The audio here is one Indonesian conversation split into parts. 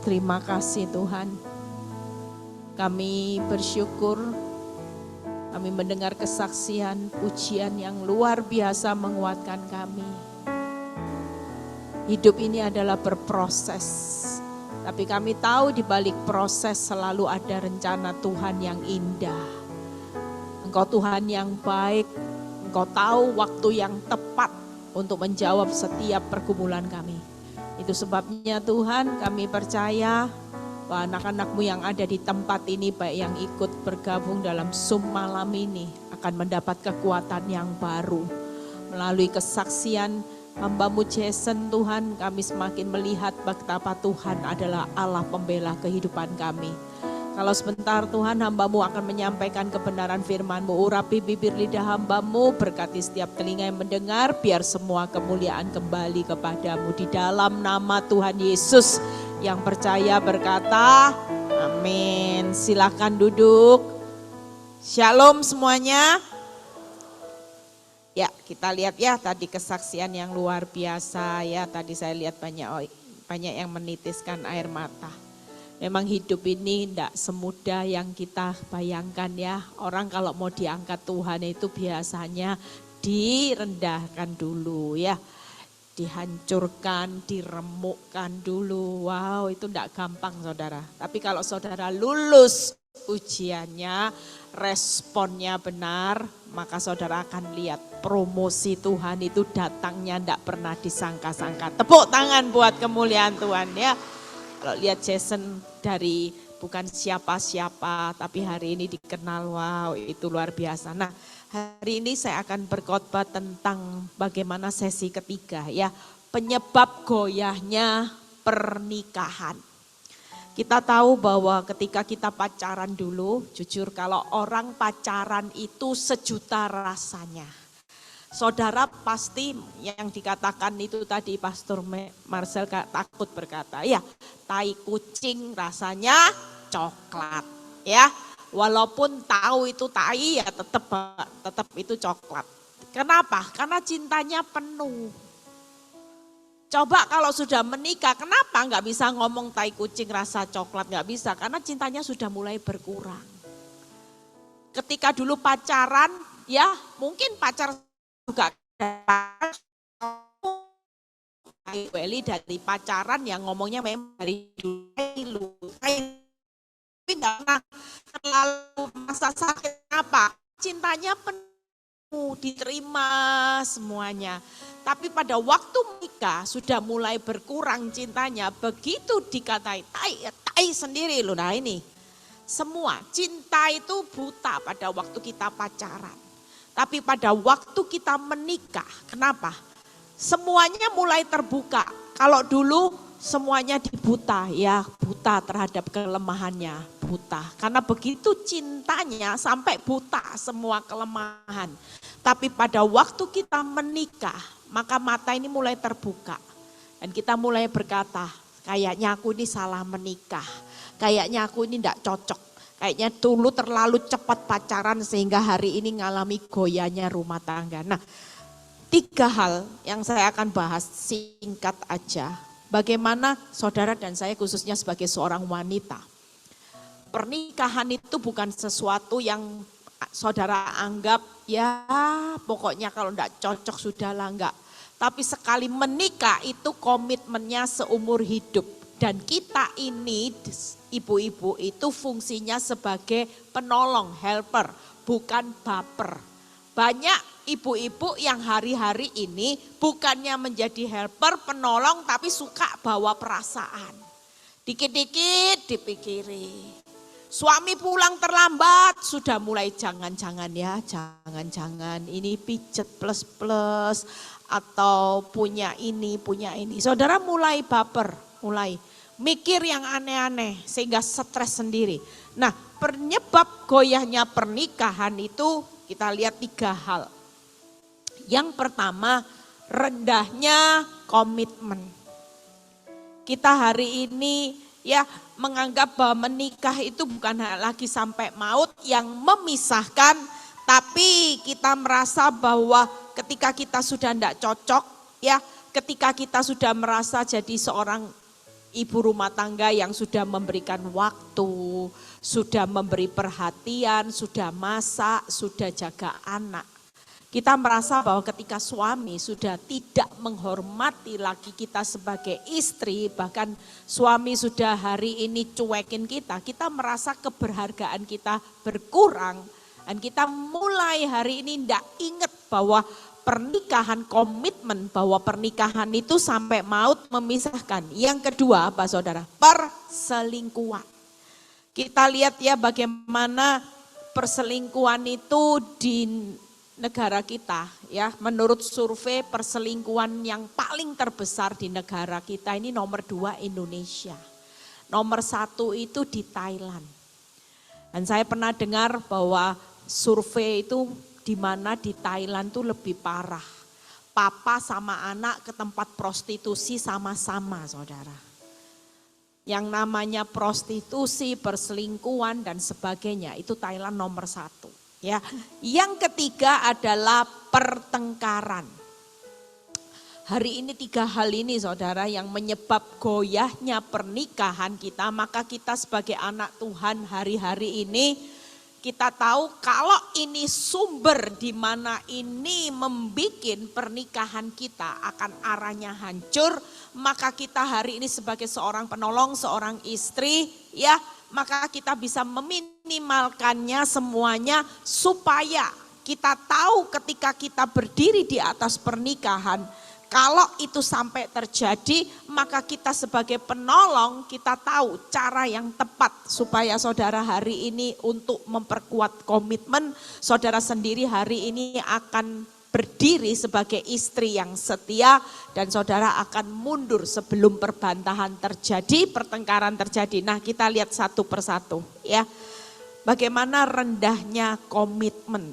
Terima kasih Tuhan. Kami bersyukur, kami mendengar kesaksian, pujian yang luar biasa menguatkan kami. Hidup ini adalah berproses, tapi kami tahu di balik proses selalu ada rencana Tuhan yang indah. Engkau Tuhan yang baik, Engkau tahu waktu yang tepat untuk menjawab setiap pergumulan kami. Itu sebabnya Tuhan kami percaya bahwa anak-anak-Mu yang ada di tempat ini, baik yang ikut bergabung dalam Zoom malam ini, akan mendapat kekuatan yang baru. Melalui kesaksian hamba-Mu Jason Tuhan, kami semakin melihat betapa Tuhan adalah Allah pembela kehidupan kami. Kalau sebentar Tuhan hamba-Mu akan menyampaikan kebenaran firman-Mu, urapi bibir lidah hamba-Mu, berkati setiap telinga yang mendengar, biar semua kemuliaan kembali kepadamu. Di dalam nama Tuhan Yesus yang percaya berkata, amin. Silakan duduk. Shalom semuanya. Ya, kita lihat ya tadi kesaksian yang luar biasa ya. Tadi saya lihat banyak yang menitiskan air mata. Memang hidup ini tidak semudah yang kita bayangkan ya. Orang kalau mau diangkat Tuhan itu biasanya direndahkan dulu ya. Dihancurkan, diremukkan dulu. Wow, itu tidak gampang saudara. Tapi kalau saudara lulus ujiannya, responnya benar, maka saudara akan lihat promosi Tuhan itu datangnya tidak pernah disangka-sangka. Tepuk tangan buat kemuliaan Tuhan ya. Kalau lihat Jason dari bukan siapa-siapa, tapi hari ini dikenal, wow itu luar biasa. Nah hari ini saya akan berkhotbah tentang bagaimana sesi ketiga ya, penyebab goyahnya pernikahan. Kita tahu bahwa ketika kita pacaran dulu, jujur kalau orang pacaran itu sejuta rasanya. Saudara pasti yang dikatakan itu tadi Pastor Marcel takut berkata, ya tai kucing rasanya coklat ya. Walaupun tahu itu tai ya tetap itu coklat. Kenapa? Karena cintanya penuh. Coba kalau sudah menikah, kenapa nggak bisa ngomong tai kucing rasa coklat? Nggak bisa, karena cintanya sudah mulai berkurang. Ketika dulu pacaran, ya mungkin pacar juga Weli dari pacaran yang ngomongnya memang dari dulu. Tapi nggak pernah terlalu masa sakit apa. Cintanya penuh, diterima semuanya. Tapi pada waktu menikah sudah mulai berkurang cintanya. Begitu dikatai tai sendiri loh. Nah ini semua cinta itu buta pada waktu kita pacaran. Tapi pada waktu kita menikah, kenapa? Semuanya mulai terbuka. Kalau dulu semuanya dibuta ya, buta terhadap kelemahannya, buta. Karena begitu cintanya sampai buta semua kelemahan. Tapi pada waktu kita menikah, maka mata ini mulai terbuka. Dan kita mulai berkata, kayaknya aku ini salah menikah. Kayaknya aku ini tidak cocok. Kayaknya dulu terlalu cepat pacaran sehingga hari ini ngalami goyahnya rumah tangga. Nah, 3 hal yang saya akan bahas singkat aja. Bagaimana saudara dan saya khususnya sebagai seorang wanita. Pernikahan itu bukan sesuatu yang saudara anggap ya pokoknya kalau enggak cocok sudahlah enggak. Tapi sekali menikah itu komitmennya seumur hidup. Dan kita ini ibu-ibu itu fungsinya sebagai penolong, helper, bukan baper. Banyak ibu-ibu yang hari-hari ini bukannya menjadi helper, penolong, tapi suka bawa perasaan. Dikit-dikit dipikiri. Suami pulang terlambat, sudah mulai jangan-jangan ya, jangan-jangan ini pijet plus-plus atau punya ini. Saudara mulai baper. Mulai mikir yang aneh-aneh sehingga stres sendiri. Nah penyebab goyahnya pernikahan itu kita lihat 3 hal. Yang pertama rendahnya komitmen. Kita hari ini ya menganggap bahwa menikah itu bukan lagi sampai maut yang memisahkan. Tapi kita merasa bahwa ketika kita sudah tidak cocok ya, ketika kita sudah merasa jadi seorang ibu rumah tangga yang sudah memberikan waktu, sudah memberi perhatian, sudah masak, sudah jaga anak. Kita merasa bahwa ketika suami sudah tidak menghormati lagi kita sebagai istri, bahkan suami sudah hari ini cuekin kita merasa keberhargaan kita berkurang. Dan kita mulai hari ini tidak ingat bahwa pernikahan, komitmen bahwa pernikahan itu sampai maut memisahkan. Yang kedua apa saudara? Perselingkuhan. Kita lihat ya bagaimana perselingkuhan itu di negara kita ya. Menurut survei perselingkuhan yang paling terbesar di negara kita ini nomor 2 Indonesia. Nomor 1 itu di Thailand. Dan saya pernah dengar bahwa survei itu di mana di Thailand tuh lebih parah. Papa sama anak ke tempat prostitusi sama-sama saudara. Yang namanya prostitusi, perselingkuhan dan sebagainya itu Thailand nomor 1. Ya, yang ketiga adalah pertengkaran. Hari ini 3 hal ini saudara yang menyebab goyahnya pernikahan kita, maka kita sebagai anak Tuhan hari-hari ini kita tahu kalau ini sumber di mana ini membuat pernikahan kita akan arahnya hancur, maka kita hari ini sebagai seorang penolong, seorang istri ya, maka kita bisa meminimalkannya semuanya supaya kita tahu ketika kita berdiri di atas pernikahan, kalau itu sampai terjadi maka kita sebagai penolong kita tahu cara yang tepat supaya saudara hari ini untuk memperkuat komitmen, saudara sendiri hari ini akan berdiri sebagai istri yang setia dan saudara akan mundur sebelum perbantahan terjadi, pertengkaran terjadi. Nah kita lihat satu persatu ya. Bagaimana rendahnya komitmen.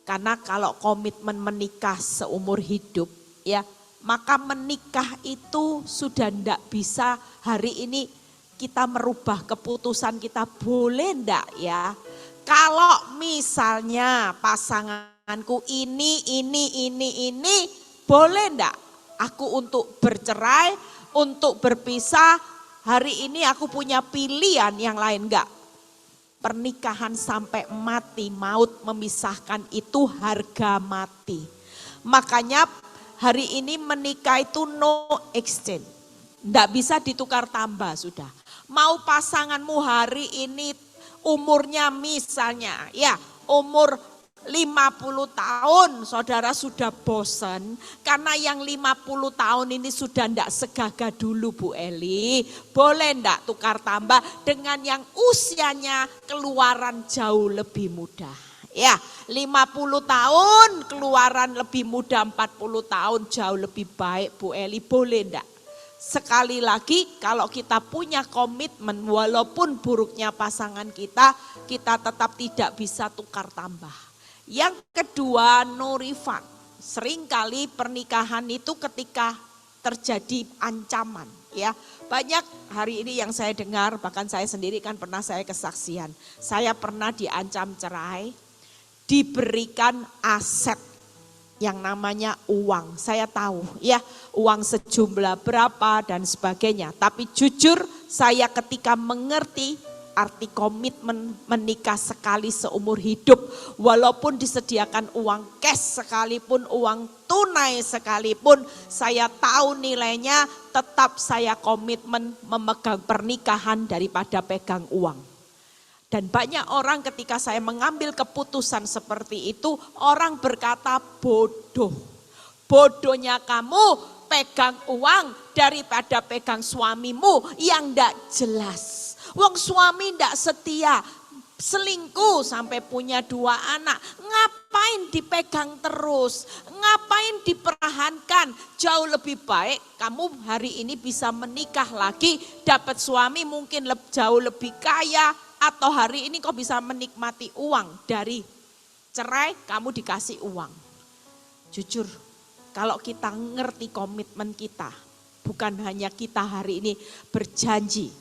Karena kalau komitmen menikah seumur hidup ya, maka menikah itu sudah tidak bisa hari ini kita merubah keputusan kita, boleh enggak ya. Kalau misalnya pasanganku ini, boleh enggak aku untuk bercerai, untuk berpisah, hari ini aku punya pilihan yang lain enggak. Pernikahan sampai mati, maut memisahkan itu harga mati. Makanya hari ini menikah itu no exchange. Enggak bisa ditukar tambah sudah. Mau pasanganmu hari ini umurnya misalnya ya umur 50 tahun saudara sudah bosan karena yang 50 tahun ini sudah ndak segagah dulu Bu Eli, boleh ndak tukar tambah dengan yang usianya keluaran jauh lebih muda. Ya 50 tahun keluaran lebih muda 40 tahun jauh lebih baik Bu Eli, boleh ndak? Sekali lagi kalau kita punya komitmen walaupun buruknya pasangan kita tetap tidak bisa tukar tambah. Yang kedua no refund. Seringkali pernikahan itu ketika terjadi ancaman ya. Banyak hari ini yang saya dengar, bahkan saya sendiri kan pernah saya kesaksian. Saya pernah diancam cerai, diberikan aset yang namanya uang. Saya tahu ya uang sejumlah berapa dan sebagainya. Tapi jujur saya ketika mengerti arti komitmen menikah sekali seumur hidup. Walaupun disediakan uang cash sekalipun, uang tunai sekalipun, saya tahu nilainya, tetap saya komitmen memegang pernikahan daripada pegang uang. Dan banyak orang ketika saya mengambil keputusan seperti itu, orang berkata bodoh. Bodohnya kamu pegang uang daripada pegang suamimu yang tidak jelas. Wong suami ndak setia, selingkuh sampai punya 2 anak. Ngapain dipegang terus? Ngapain dipertahankan? Jauh lebih baik kamu hari ini bisa menikah lagi, dapat suami mungkin jauh lebih kaya, atau hari ini kau bisa menikmati uang dari cerai, kamu dikasih uang. Jujur, kalau kita ngerti komitmen kita, bukan hanya kita hari ini berjanji,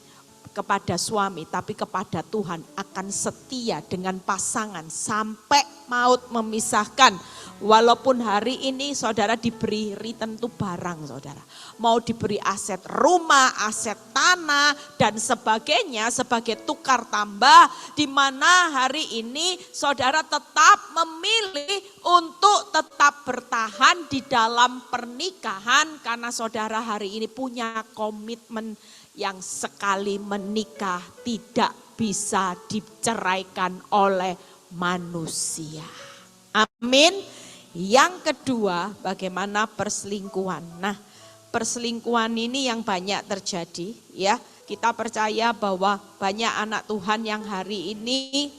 kepada suami, tapi kepada Tuhan akan setia dengan pasangan sampai maut memisahkan. Walaupun hari ini saudara diberi tentu barang saudara. Mau diberi aset rumah, aset tanah dan sebagainya sebagai tukar tambah. Di mana hari ini saudara tetap memilih untuk tetap bertahan di dalam pernikahan. Karena saudara hari ini punya komitmen yang sekali menikah tidak bisa diceraikan oleh manusia. Amin. Yang kedua, bagaimana perselingkuhan. Nah, perselingkuhan ini yang banyak terjadi ya. Kita percaya bahwa banyak anak Tuhan yang hari ini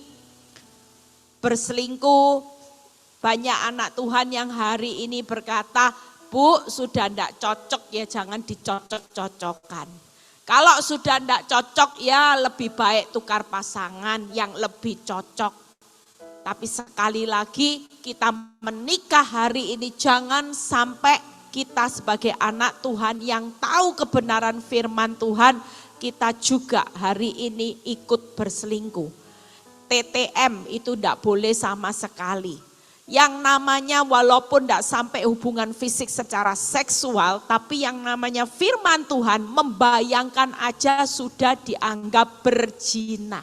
berselingkuh. Banyak anak Tuhan yang hari ini berkata, "Bu, sudah enggak cocok ya, jangan dicocok-cocokkan. Kalau sudah enggak cocok ya lebih baik tukar pasangan yang lebih cocok." Tapi sekali lagi kita menikah hari ini jangan sampai kita sebagai anak Tuhan yang tahu kebenaran firman Tuhan, kita juga hari ini ikut berselingkuh. TTM itu tidak boleh sama sekali. Yang namanya walaupun tidak sampai hubungan fisik secara seksual, tapi yang namanya firman Tuhan membayangkan aja sudah dianggap berzina.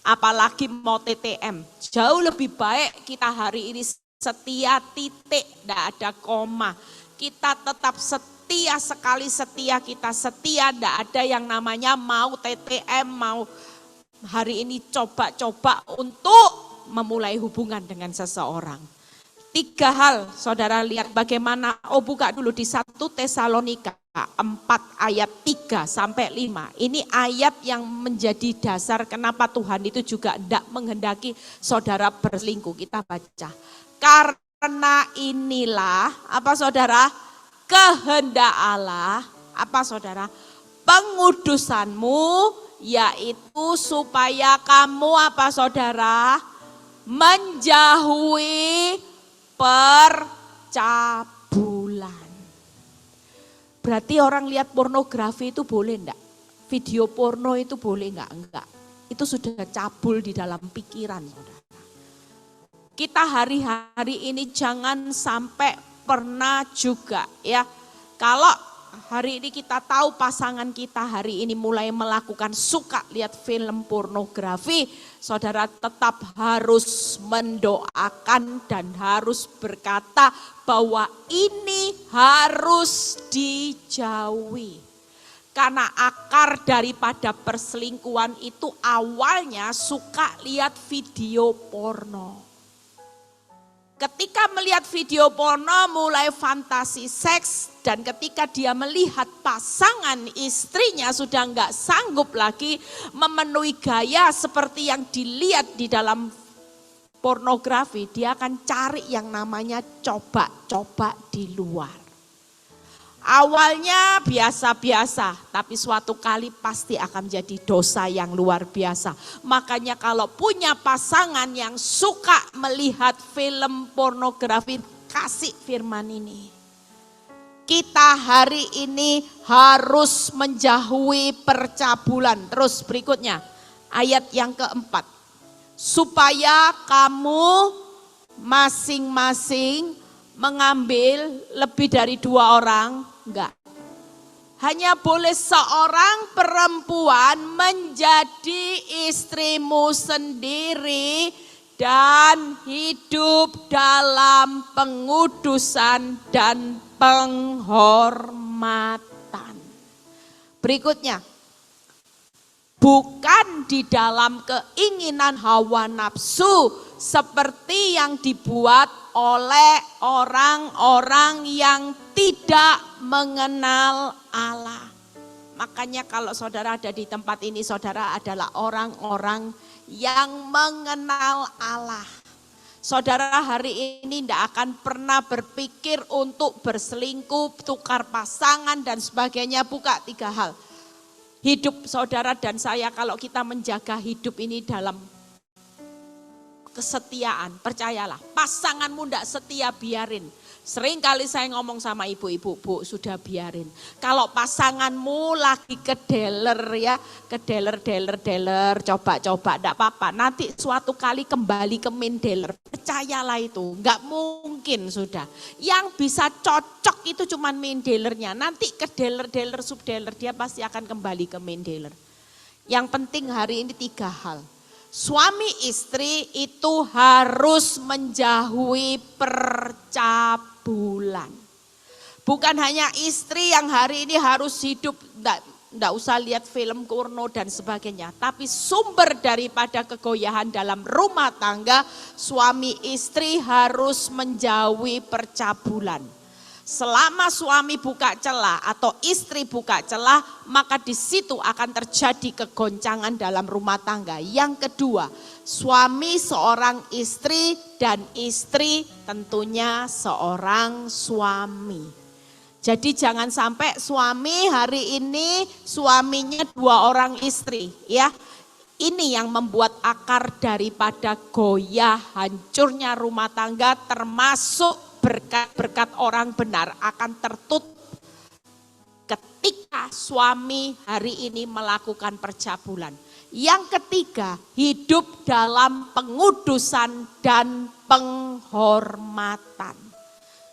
Apalagi mau TTM, jauh lebih baik kita hari ini setia titik, tidak ada koma. Kita tetap setia, sekali setia kita setia, tidak ada yang namanya mau TTM, mau hari ini coba-coba untuk memulai hubungan dengan seseorang. 3 hal saudara lihat bagaimana, buka dulu di 1 Tesalonika 4 ayat 3 sampai 5. Ini ayat yang menjadi dasar kenapa Tuhan itu juga tidak menghendaki saudara berselingkuh. Kita baca. Karena inilah, apa saudara? Kehendak Allah, apa saudara? Pengudusanmu, yaitu supaya kamu apa saudara? Menjauhi percabulan. Berarti orang lihat pornografi itu boleh enggak? Video porno itu boleh enggak? Enggak. Itu sudah cabul di dalam pikiran saudara. Kita hari-hari ini jangan sampai pernah juga ya. Kalau hari ini kita tahu pasangan kita hari ini mulai melakukan suka lihat film pornografi, saudara tetap harus mendoakan dan harus berkata bahwa ini harus dijauhi. Karena akar daripada perselingkuhan itu awalnya suka lihat video porno. Ketika melihat video porno mulai fantasi seks, dan ketika dia melihat pasangan istrinya sudah enggak sanggup lagi memenuhi gaya seperti yang dilihat di dalam pornografi, dia akan cari yang namanya coba-coba di luar. Awalnya biasa-biasa, tapi suatu kali pasti akan menjadi dosa yang luar biasa. Makanya kalau punya pasangan yang suka melihat film pornografi, kasih firman ini. Kita hari ini harus menjauhi percabulan. Terus berikutnya, ayat yang keempat. Supaya kamu masing-masing mengambil lebih dari 2 orang. Enggak. Hanya boleh seorang perempuan menjadi istrimu sendiri dan hidup dalam pengudusan dan penghormatan. Berikutnya, bukan di dalam keinginan hawa nafsu seperti yang dibuat oleh orang-orang yang tidak mengenal Allah. Makanya kalau saudara ada di tempat ini, saudara adalah orang-orang yang mengenal Allah. Saudara hari ini tidak akan pernah berpikir untuk berselingkuh, tukar pasangan dan sebagainya. Buka 3 hal. Hidup saudara dan saya kalau kita menjaga hidup ini dalam kesetiaan, percayalah pasanganmu tidak setia biarin. Sering kali saya ngomong sama ibu-ibu, Bu, sudah biarin. Kalau pasanganmu lagi kedeler ya, kedeler, coba-coba, enggak apa-apa. Nanti suatu kali kembali ke main dealer, percayalah itu, enggak mungkin sudah. Yang bisa cocok itu cuma main dealernya, nanti kedeler, subdealer, dia pasti akan kembali ke main dealer. Yang penting hari ini 3 hal. Suami istri itu harus menjauhi percabulan. Bukan hanya istri yang hari ini harus hidup, enggak usah lihat film porno dan sebagainya. Tapi sumber daripada kegoyahan dalam rumah tangga, suami istri harus menjauhi percabulan. Selama suami buka celah atau istri buka celah, maka di situ akan terjadi kegoncangan dalam rumah tangga. Yang kedua, suami seorang istri dan istri tentunya seorang suami. Jadi jangan sampai suami hari ini suaminya 2 orang istri ya. Ini yang membuat akar daripada goyah hancurnya rumah tangga, termasuk berkat-berkat orang benar akan tertutup ketika suami hari ini melakukan percabulan. Yang ketiga, hidup dalam pengudusan dan penghormatan.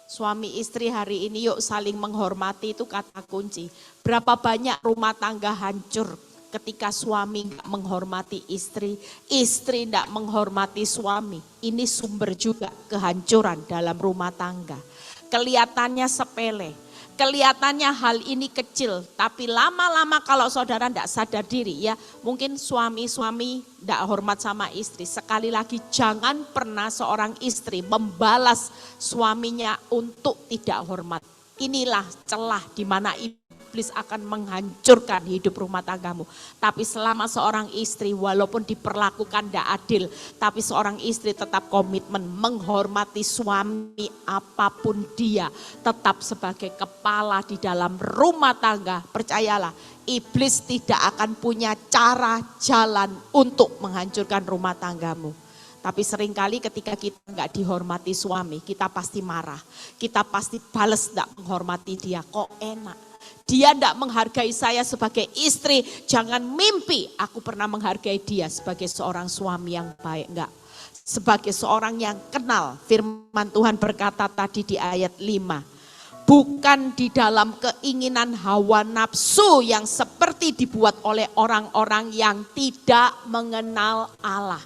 Suami istri hari ini yuk saling menghormati, itu kata kunci. Berapa banyak rumah tangga hancur ketika suami enggak menghormati istri, istri enggak menghormati suami. Ini sumber juga kehancuran dalam rumah tangga. Kelihatannya sepele, kelihatannya hal ini kecil, tapi lama-lama kalau saudara enggak sadar diri ya, mungkin suami-suami enggak hormat sama istri. Sekali lagi, jangan pernah seorang istri membalas suaminya untuk tidak hormat. Inilah celah di mana iblis akan menghancurkan hidup rumah tanggamu. Tapi selama seorang istri walaupun diperlakukan tidak adil, tapi seorang istri tetap komitmen menghormati suami apapun dia, tetap sebagai kepala di dalam rumah tangga, percayalah iblis tidak akan punya cara jalan untuk menghancurkan rumah tanggamu. Tapi seringkali ketika kita nggak dihormati suami, kita pasti marah, kita pasti bales nggak menghormati dia, kok enak. Dia tidak menghargai saya sebagai istri, jangan mimpi aku pernah menghargai dia sebagai seorang suami yang baik. Enggak, sebagai seorang yang kenal. Firman Tuhan berkata tadi di ayat 5. Bukan di dalam keinginan hawa nafsu yang seperti dibuat oleh orang-orang yang tidak mengenal Allah.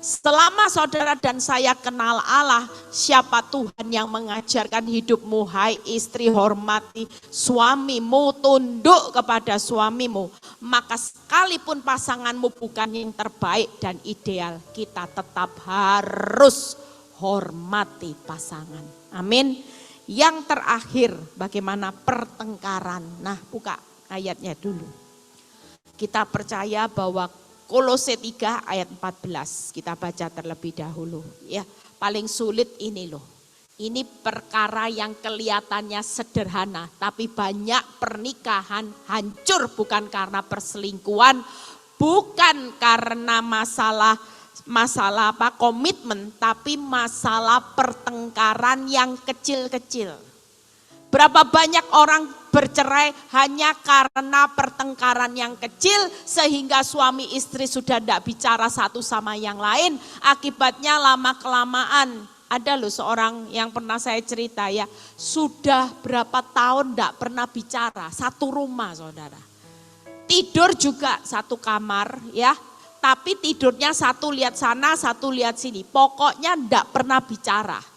Selama saudara dan saya kenal Allah, siapa Tuhan yang mengajarkan hidupmu? Hai istri, hormati suamimu, tunduk kepada suamimu. Maka sekalipun pasanganmu bukan yang terbaik dan ideal, kita tetap harus hormati pasangan. Amin. Yang terakhir, bagaimana pertengkaran. Nah, buka ayatnya dulu. Kita percaya bahwa Kolose 3 ayat 14, kita baca terlebih dahulu. Ya, paling sulit ini loh. Ini perkara yang kelihatannya sederhana, tapi banyak pernikahan hancur bukan karena perselingkuhan, bukan karena masalah komitmen, tapi masalah pertengkaran yang kecil-kecil. Berapa banyak orang bercerai hanya karena pertengkaran yang kecil, sehingga suami istri sudah tidak bicara satu sama yang lain. Akibatnya lama-kelamaan, ada loh seorang yang pernah saya cerita ya, sudah berapa tahun tidak pernah bicara, satu rumah saudara. Tidur juga satu kamar ya, tapi tidurnya satu lihat sana, satu lihat sini. Pokoknya tidak pernah bicara.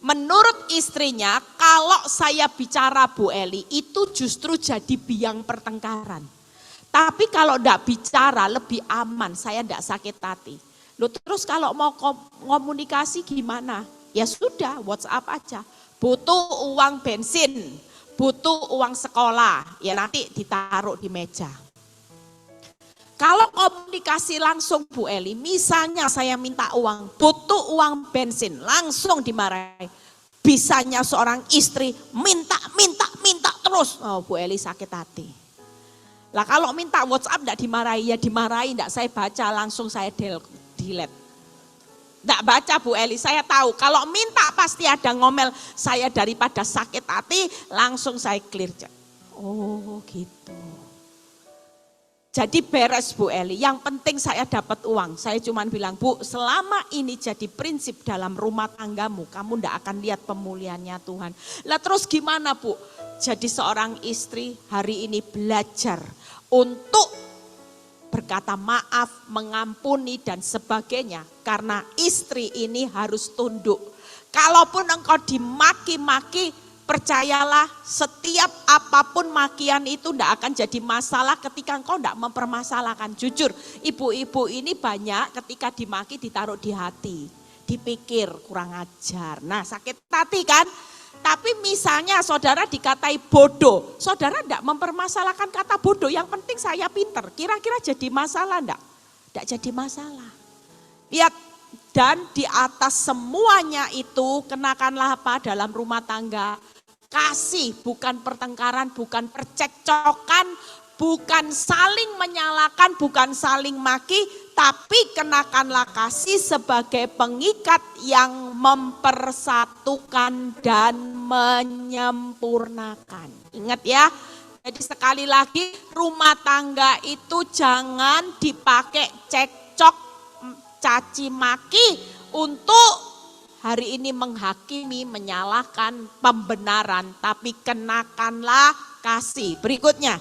Menurut istrinya, kalau saya bicara Bu Eli, itu justru jadi biang pertengkaran. Tapi kalau enggak bicara lebih aman, saya enggak sakit hati. Loh, terus kalau mau komunikasi gimana? Ya sudah, WhatsApp aja. Butuh uang bensin, butuh uang sekolah, ya nanti ditaruh di meja. Kalau komunikasi langsung Bu Eli, misalnya saya minta uang, butuh uang bensin, langsung dimarahi. Bisanya seorang istri minta terus, oh Bu Eli sakit hati. Lah kalau minta WhatsApp enggak dimarahi, ya dimarahi enggak, saya baca langsung saya delete. Enggak baca Bu Eli, saya tahu kalau minta pasti ada ngomel. Saya daripada sakit hati langsung saya clear. Oh gitu. Jadi beres Bu Eli, yang penting saya dapat uang. Saya cuma bilang, Bu, selama ini jadi prinsip dalam rumah tanggamu, kamu enggak akan lihat pemulihannya Tuhan. Lah terus gimana Bu? Jadi seorang istri hari ini belajar untuk berkata maaf, mengampuni dan sebagainya. Karena istri ini harus tunduk. Kalaupun engkau dimaki-maki, percayalah setiap apapun makian itu tidak akan jadi masalah ketika engkau tidak mempermasalahkan. Jujur, ibu-ibu ini banyak ketika dimaki ditaruh di hati. Dipikir kurang ajar. Nah sakit hati kan? Tapi misalnya saudara dikatai bodoh, saudara tidak mempermasalahkan kata bodoh, yang penting saya pinter. Kira-kira jadi masalah enggak? Tidak jadi masalah. Lihat, dan di atas semuanya itu kenakanlah apa dalam rumah tangga? Kasih, bukan pertengkaran, bukan percekcokan, bukan saling menyalahkan, bukan saling maki, tapi kenakanlah kasih sebagai pengikat yang mempersatukan dan menyempurnakan. Ingat ya, jadi sekali lagi rumah tangga itu jangan dipakai cekcok, caci maki untuk hari ini menghakimi, menyalahkan pembenaran, tapi kenakanlah kasih. Berikutnya,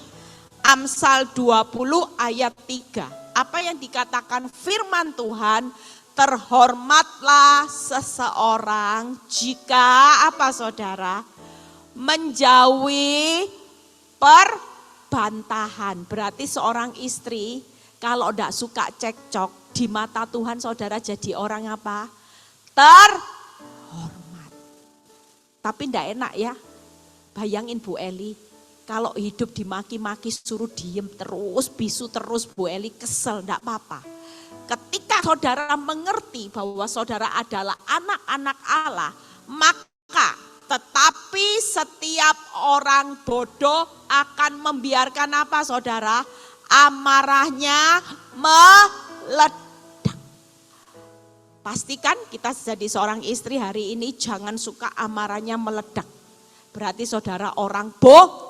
Amsal 20 ayat 3. Apa yang dikatakan firman Tuhan, terhormatlah seseorang jika apa saudara? Menjauhi perbantahan. Berarti seorang istri kalau tidak suka cekcok, di mata Tuhan saudara jadi orang apa? Terhormat. Tapi tidak enak ya. Bayangin Bu Eli, kalau hidup dimaki-maki suruh diem terus, bisu terus Bu Eli, kesel, enggak apa-apa. Ketika saudara mengerti bahwa saudara adalah anak-anak Allah, maka tetapi setiap orang bodoh akan membiarkan apa saudara? Amarahnya meledak. Pastikan kita jadi seorang istri hari ini jangan suka amarahnya meledak. Berarti saudara orang bodoh.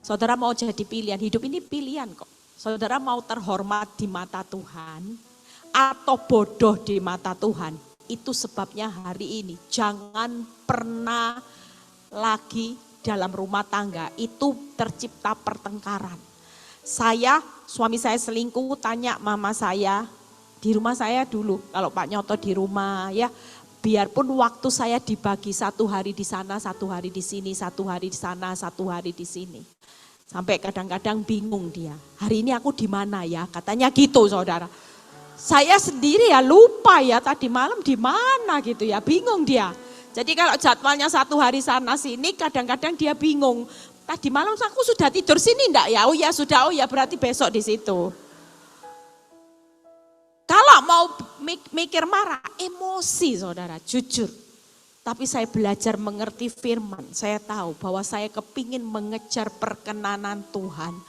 Saudara mau jadi pilihan, hidup ini pilihan kok. Saudara mau terhormat di mata Tuhan atau bodoh di mata Tuhan. Itu sebabnya hari ini jangan pernah lagi dalam rumah tangga itu tercipta pertengkaran. Suami saya selingkuh, tanya mama saya, di rumah saya dulu, kalau Pak Nyoto di rumah ya, biarpun waktu saya dibagi 1 hari di sana, 1 hari di sini, 1 hari di sana, 1 hari di sini. Sampai kadang-kadang bingung dia, hari ini aku di mana ya, katanya gitu saudara. Saya sendiri ya lupa ya tadi malam di mana gitu ya, bingung dia. Jadi kalau jadwalnya 1 hari sana sini, kadang-kadang dia bingung. Tadi malam aku sudah tidur sini enggak ya? Oh ya sudah, oh ya berarti besok di situ. Kalau mau mikir marah, emosi saudara, jujur. Tapi saya belajar mengerti firman, saya tahu bahwa saya kepingin mengejar perkenanan Tuhan.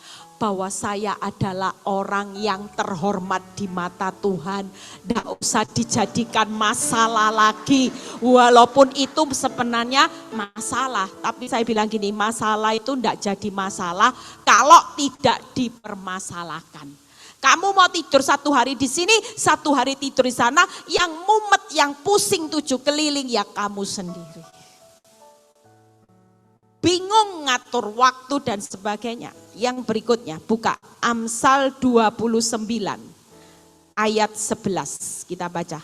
Bahwa saya adalah orang yang terhormat di mata Tuhan. Tidak usah dijadikan masalah lagi. Walaupun itu sebenarnya masalah. Tapi saya bilang gini, masalah itu tidak jadi masalah kalau tidak dipermasalahkan. Kamu mau tidur 1 hari di sini, 1 hari tidur di sana, yang mumet, yang pusing 7 keliling ya kamu sendiri. Bingung ngatur waktu dan sebagainya. Yang berikutnya, buka Amsal 29 ayat 11, kita baca.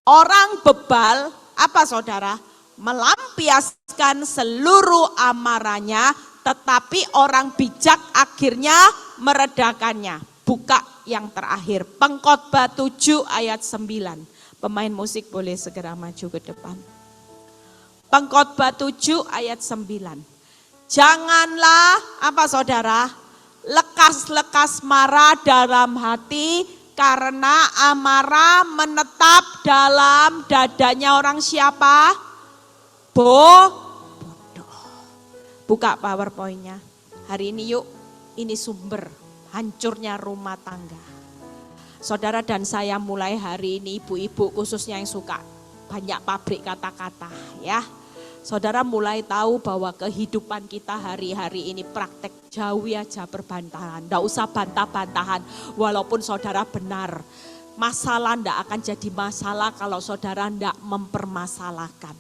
Orang bebal, apa saudara? Melampiaskan seluruh amarahnya, tetapi orang bijak akhirnya meredakannya. Buka yang terakhir, Pengkhotbah 7 ayat 9. Pemain musik boleh segera maju ke depan. Pengkhotbah 7 ayat 9. Janganlah, apa saudara? Lekas-lekas marah dalam hati, karena amarah menetap dalam dadanya orang siapa? Bodoh. Buka PowerPoint-nya. Hari ini yuk, ini sumber hancurnya rumah tangga. Saudara dan saya mulai hari ini, ibu-ibu khususnya yang suka banyak pabrik kata-kata ya. Saudara mulai tahu bahwa kehidupan kita hari-hari ini praktek jauhi aja berbantahan. Tidak usah bantah-bantahan walaupun saudara benar. Masalah tidak akan jadi masalah kalau saudara tidak mempermasalahkan.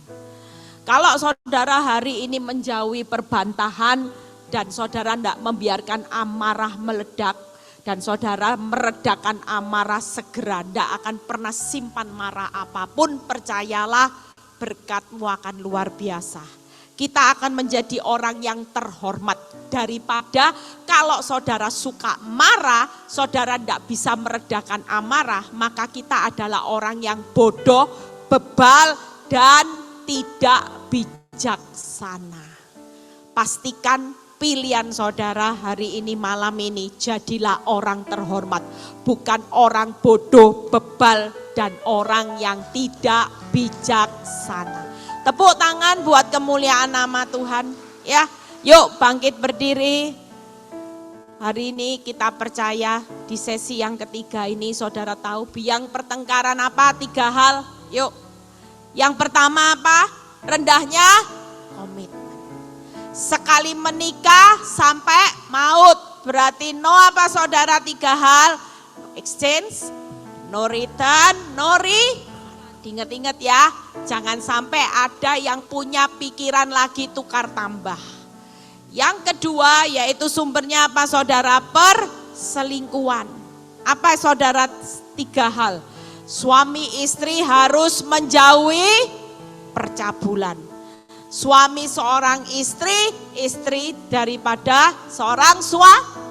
Kalau saudara hari ini menjauhi perbantahan dan saudara tidak membiarkan amarah meledak. Dan saudara meredakan amarah segera, tidak akan pernah simpan marah apapun, percayalah berkatmu akan luar biasa. Kita akan menjadi orang yang terhormat daripada kalau saudara suka marah, saudara tidak bisa meredakan amarah, maka kita adalah orang yang bodoh, bebal, dan tidak bijaksana. Pastikan pilihan saudara hari ini malam ini jadilah orang terhormat. Bukan orang bodoh, bebal, dan orang yang tidak bijaksana. Tepuk tangan buat kemuliaan nama Tuhan. Ya, yuk bangkit berdiri. Hari ini kita percaya di sesi yang ketiga ini saudara tahu biang pertengkaran apa? 3 hal. Yuk. Yang pertama apa? Rendahnya komitmen. Sekali menikah sampai maut. Berarti no apa saudara? 3 hal. Exchange, no return, no Ingat-ingat ya. Jangan sampai ada yang punya pikiran lagi tukar tambah. Yang kedua yaitu sumbernya apa saudara? Perselingkuhan. Apa saudara? 3 hal. Suami istri harus menjauhi percabulan. Suami seorang istri, istri daripada seorang suami.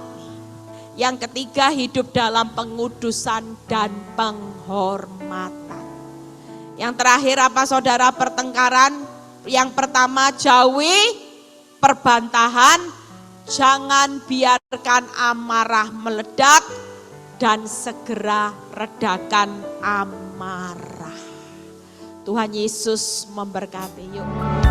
Yang ketiga hidup dalam pengudusan dan penghormatan. Yang terakhir apa saudara? Pertengkaran. Yang pertama jauhi perbantahan. Jangan biarkan amarah meledak dan segera redakan amarah. Tuhan Yesus memberkati. Yuk.